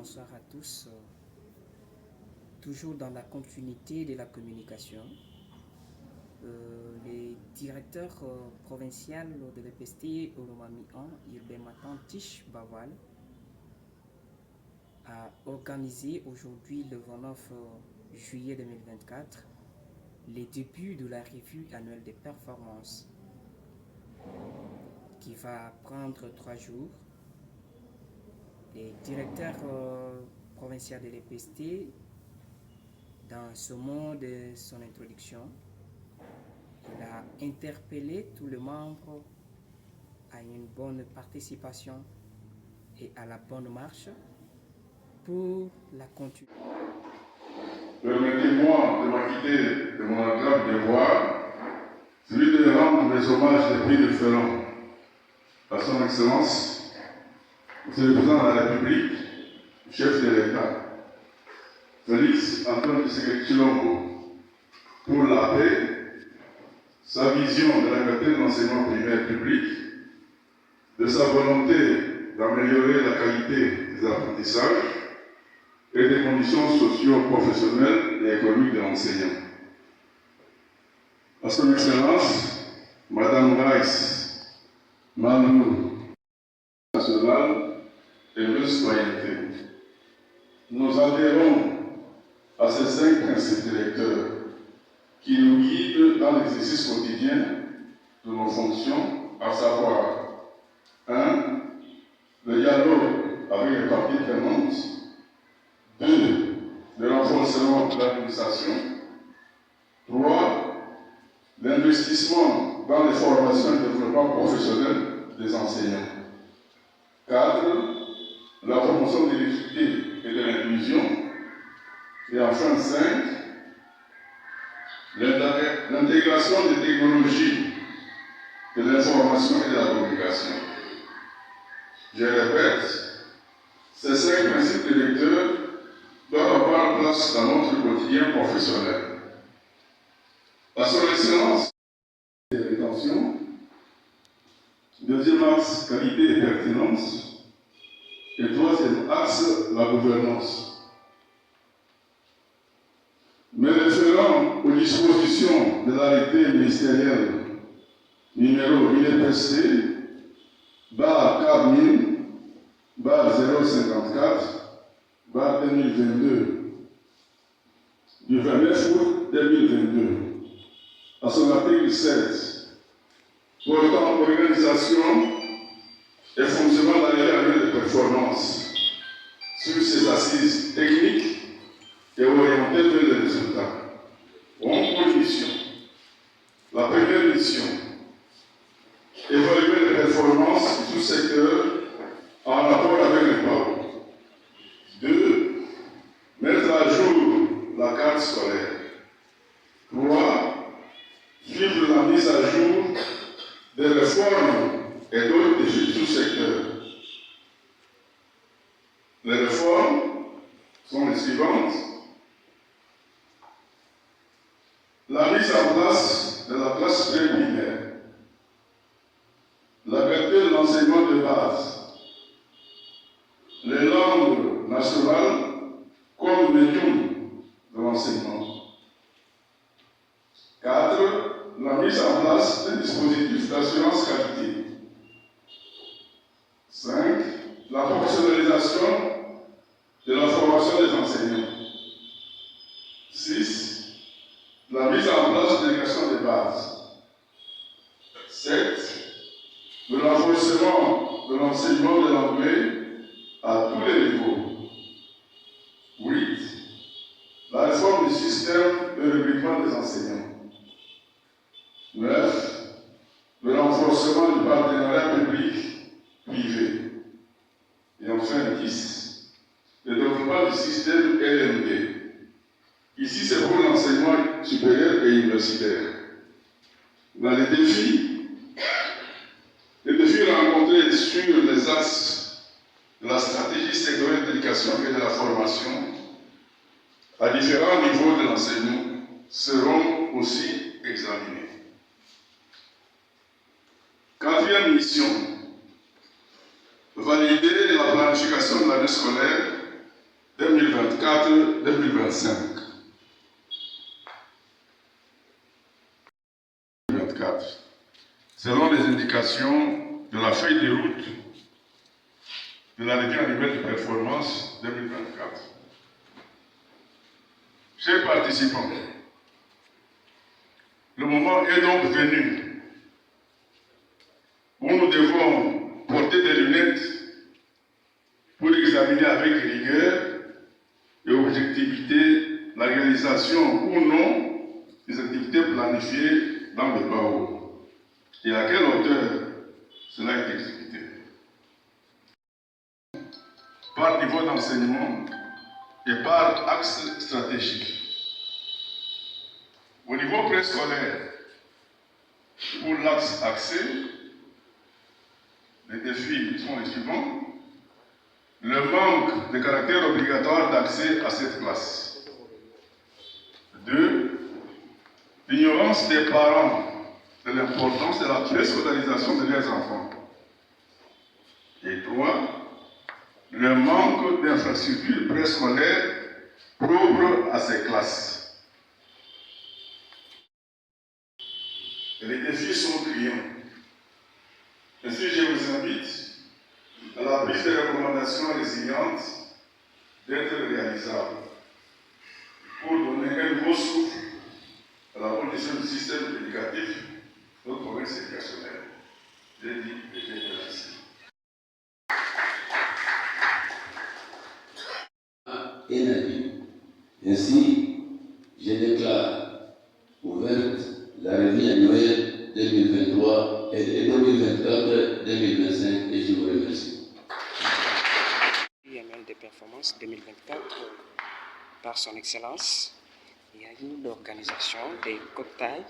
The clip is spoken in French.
bonsoir à tous. Toujours dans la continuité de la communication, le directeur provincial de l'EPST Olomami 1, Urbain Matan Tish Bawal, a organisé aujourd'hui le 29 juillet 2024 les débuts de la revue annuelle des performances qui va prendre 3 jours. Le directeur provincial de l'EPST, dans ce mot de son introduction, il a interpellé tous les membres à une bonne participation et à la bonne marche pour la continuité. Permettez-moi de m'acquitter de mon agréable devoir, celui de rendre mes hommages les plus différents à son Excellence, Monsieur le Président de la République, chef de l'État, Félix Antoine Tshisekedi Tshilombo, pour la paix, sa vision de la qualité de l'enseignement primaire public, de sa volonté d'améliorer la qualité des apprentissages et des conditions socio-professionnelles et économiques de l'enseignant. À son Excellence, Madame Rice, Manou, nationale et de citoyenneté. Nous adhérons à ces 5 principes directeurs qui nous guident dans l'exercice quotidien de nos fonctions, à savoir 1. Le dialogue avec les parties prenantes. 2. Le renforcement de l'administration. 3. L'investissement dans les formations et le développement professionnel des enseignants. 4. La promotion de l'équité et de l'inclusion. Et enfin 5. L'intégration des technologies de l'information et de la communication. Je répète, ces 5 principes directeurs doivent avoir place dans notre quotidien professionnel. À son Excellence, les rétentions. Deuxième axe, qualité et pertinence. Et troisième axe, la gouvernance. Me référant aux dispositions de l'arrêté ministériel numéro INPC, barre 4000, barre 054, barre 2022, du 29 août 2022, à son article 16, portant organisation et fonctionnement de l'année annuelle de performance sur ses assises techniques et orientées vers les résultats. On pour mission. La première mission, évaluer les performances du sous-secteur en rapport avec les travaux. 2. Mettre à jour la carte scolaire. 3. Suivre la mise à jour des réformes et d'autres défis du sous-secteur. Les réformes sont les suivantes. La mise en place de la classe préliminaire. La qualité de l'enseignement de base. Les langues nationales comme médium de l'enseignement. 4. La mise en place des dispositifs d'assurance qualité. 5. La professionnalisation de la formation des enseignants. 6. La mise en place de l'éducation de base. 7. Le renforcement de l'enseignement de l'anglais à tous les niveaux. 8. La réforme du système de recrutement des enseignants. 9. Le renforcement du partenariat public-privé. Et enfin 10. Le développement du système LMD. Ici, c'est pour l'enseignement supérieur et universitaire. Dans les défis rencontrés sur les axes de la stratégie sectorielle d'éducation et de la formation à différents niveaux de l'enseignement seront aussi examinés. Quatrième mission, valider la planification de l'année scolaire 2024-2025. Selon les indications de la feuille de route de la revue annuelle de performance 2024. Chers participants, le moment est donc venu où nous devons porter des lunettes pour examiner avec rigueur et objectivité la réalisation ou non des activités planifiées dans le BAO et à quelle hauteur cela est exécuté. Par niveau d'enseignement et par axe stratégique. Au niveau préscolaire, pour l'axe axé, les défis sont les suivants. Le manque de caractère obligatoire d'accès à cette classe. 2. L'ignorance des parents de l'importance de la préscolarisation de leurs enfants. Et 3. Le manque d'infrastructures préscolaires propres à ces classes. Et les défis sont criants. Ainsi, je vous invite à la prise de recommandations résilientes d'être réalisables pour donner un nouveau souffle à la condition du système éducatif de notre province éducationnelle. J'ai dit et j'ai merci. Et Nadi. Ainsi, je déclare ouverte la revue annuelle 2023 et 2024-2025 et je vous remercie. Annuel de performance 2024 par son excellence. Il y a eu l'organisation des cocktails